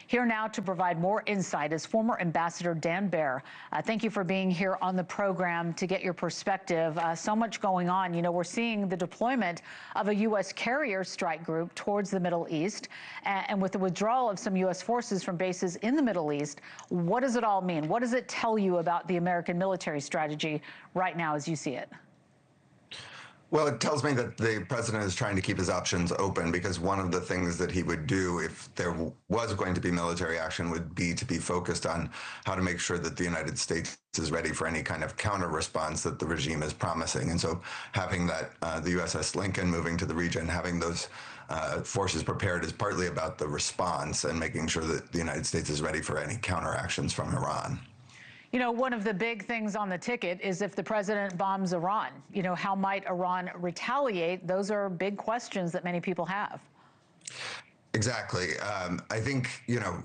Here now to provide more insight is former Ambassador Dan Baer. Thank you for being here on the program to get your perspective. So much going on. You know, we're seeing the deployment of a U.S. carrier strike group towards the Middle East. And with the withdrawal of some U.S. forces from bases in the Middle East, what does it all mean? What does it tell you about the American military strategy right now as you see it? Well, it tells me that the president is trying to keep his options open, because one of the things that he would do if there was going to be military action would be to be focused on how to make sure that the United States is ready for any kind of counter response that the regime is promising. And so having that the USS Lincoln moving to the region, having those forces prepared is partly about the response and making sure that the United States is ready for any counteractions from Iran. You know, one of the big things on the ticket is if the president bombs Iran, you know, how might Iran retaliate? Those are big questions that many people have. Exactly. I think, you know,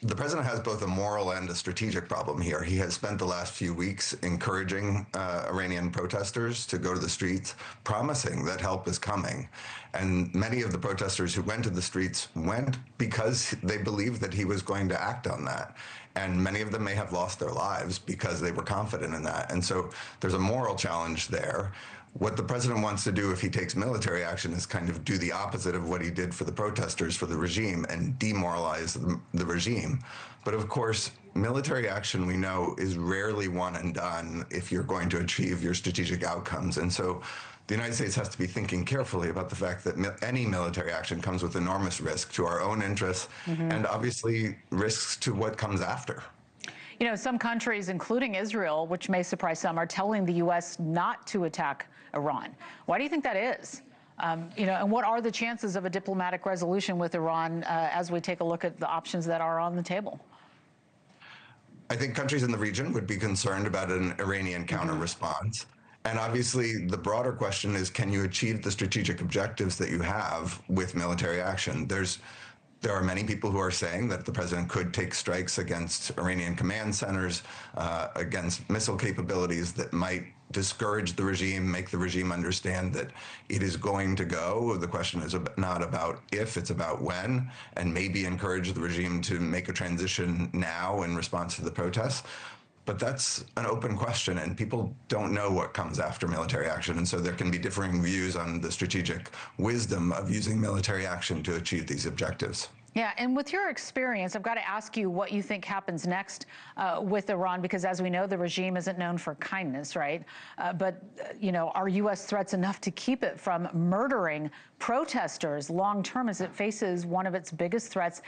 the president has both a moral and a strategic problem here. He has spent the last few weeks encouraging Iranian protesters to go to the streets, promising that help is coming. And many of the protesters who went to the streets went because they believed that he was going to act on that. And many of them may have lost their lives because they were confident in that. And so there's a moral challenge there. What the president wants to do if he takes military action is kind of do the opposite of what he did for the protesters, for the regime, and demoralize the regime. But of course, military action, we know, is rarely one and done if you're going to achieve your strategic outcomes. And so the United States has to be thinking carefully about the fact that any military action comes with enormous risk to our own interests and obviously risks to what comes after. You know, some countries, including Israel, which may surprise some, are telling the U.S. not to attack Iran. Why do you think that is? You know, and what are the chances of a diplomatic resolution with Iran as we take a look at the options that are on the table? I think countries in the region would be concerned about an Iranian counter response. And obviously, the broader question is, can you achieve the strategic objectives that you have with military action? There are many people who are saying that the president could take strikes against Iranian command centers, against missile capabilities that might discourage the regime, make the regime understand that it is going to go. The question is not about if, it's about when, and maybe encourage the regime to make a transition now in response to the protests. But that's an open question, and people don't know what comes after military action. And so there can be differing views on the strategic wisdom of using military action to achieve these objectives. Yeah, and with your experience, I've got to ask you what you think happens next with Iran, because as we know, the regime isn't known for kindness, right? You know, are U.S. threats enough to keep it from murdering protesters long term as it faces one of its biggest threats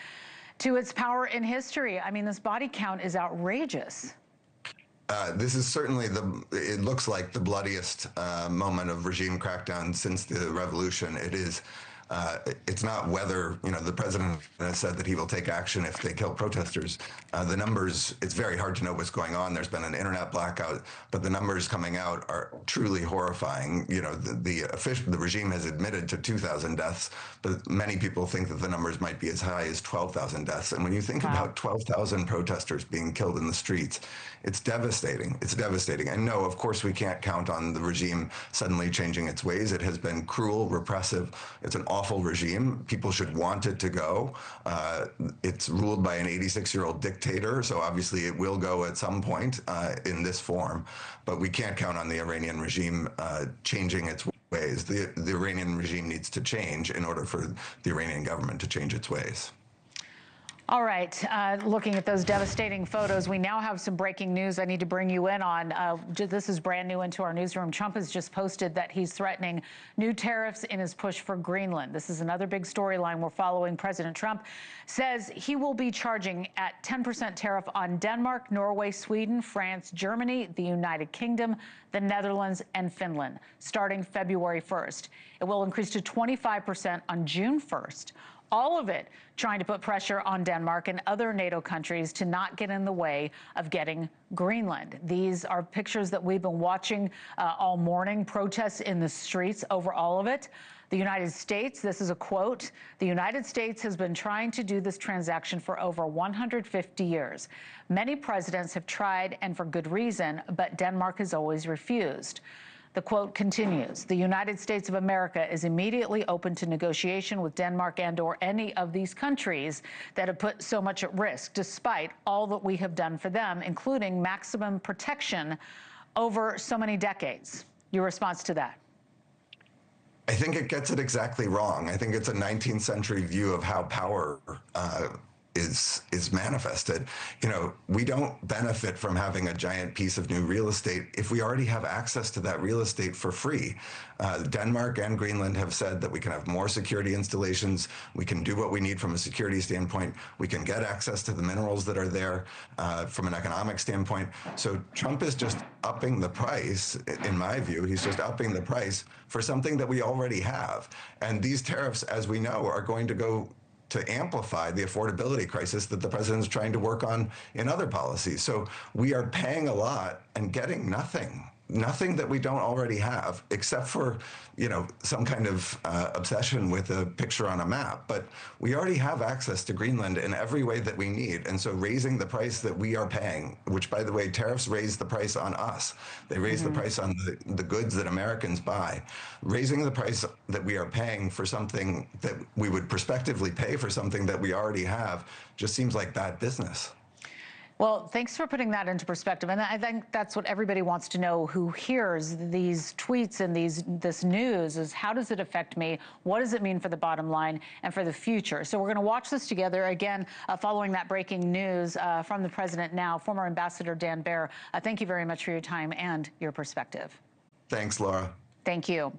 to its power in history? I mean, this body count is outrageous. This is certainly it looks like the bloodiest moment of regime crackdown since the revolution. It is. It's not whether, you know, the president has said that he will take action if they kill protesters. The numbers, it's very hard to know what's going on. There's been an internet blackout, but the numbers coming out are truly horrifying. You know, the regime has admitted to 2,000 deaths, but many people think that the numbers might be as high as 12,000 deaths. And when you think about 12,000 protesters being killed in the streets, it's devastating. It's devastating. And no, of course, we can't count on the regime suddenly changing its ways. It has been cruel, repressive. It's an awful regime. People should want it to go. It's ruled by an 86-year-old dictator, so obviously it will go at some point in this form. But we can't count on the Iranian regime changing its ways. The Iranian regime needs to change in order for the Iranian government to change its ways. All right, looking at those devastating photos, we now have some breaking news I need to bring you in on. This is brand new into our newsroom. Trump has just posted that he's threatening new tariffs in his push for Greenland. This is another big storyline we're following. President Trump says he will be charging at 10% tariff on Denmark, Norway, Sweden, France, Germany, the United Kingdom, the Netherlands, and Finland, starting February 1st. It will increase to 25% on June 1st. All of it trying to put pressure on Denmark and other NATO countries to not get in the way of getting Greenland. These are pictures that we've been watching all morning, protests in the streets over all of it. The United States, this is a quote, "The United States has been trying to do this transaction for over 150 years. Many presidents have tried, and for good reason, but Denmark has always refused." The quote continues, "The United States of America is immediately open to negotiation with Denmark and/or any of these countries that have put so much at risk, despite all that we have done for them, including maximum protection over so many decades." Your response to that? I think it gets it exactly wrong. I think it's a 19th century view of how power is manifested. You know, we don't benefit from having a giant piece of new real estate if we already have access to that real estate for free. Denmark and Greenland have said that we can have more security installations. We can do what we need from a security standpoint. We can get access to the minerals that are there from an economic standpoint. So Trump is just upping the price, in my view. He's just upping the price for something that we already have. And these tariffs, as we know, are going to go to amplify the affordability crisis that the president is trying to work on in other policies. So we are paying a lot and getting nothing that we don't already have, except for, you know, some kind of obsession with a picture on a map. But we already have access to Greenland in every way that we need. And so raising the price that we are paying, which, by the way, tariffs raise the price on us. They raise the price on the goods that Americans buy. Raising the price that we are paying for something that we would prospectively pay for something that we already have just seems like bad business. Well, thanks for putting that into perspective. And I think that's what everybody wants to know who hears these tweets and this news is, how does it affect me? What does it mean for the bottom line and for the future? So we're going to watch this together. Again, following that breaking news from the president now, former Ambassador Dan Baer, thank you very much for your time and your perspective. Thanks, Laura. Thank you.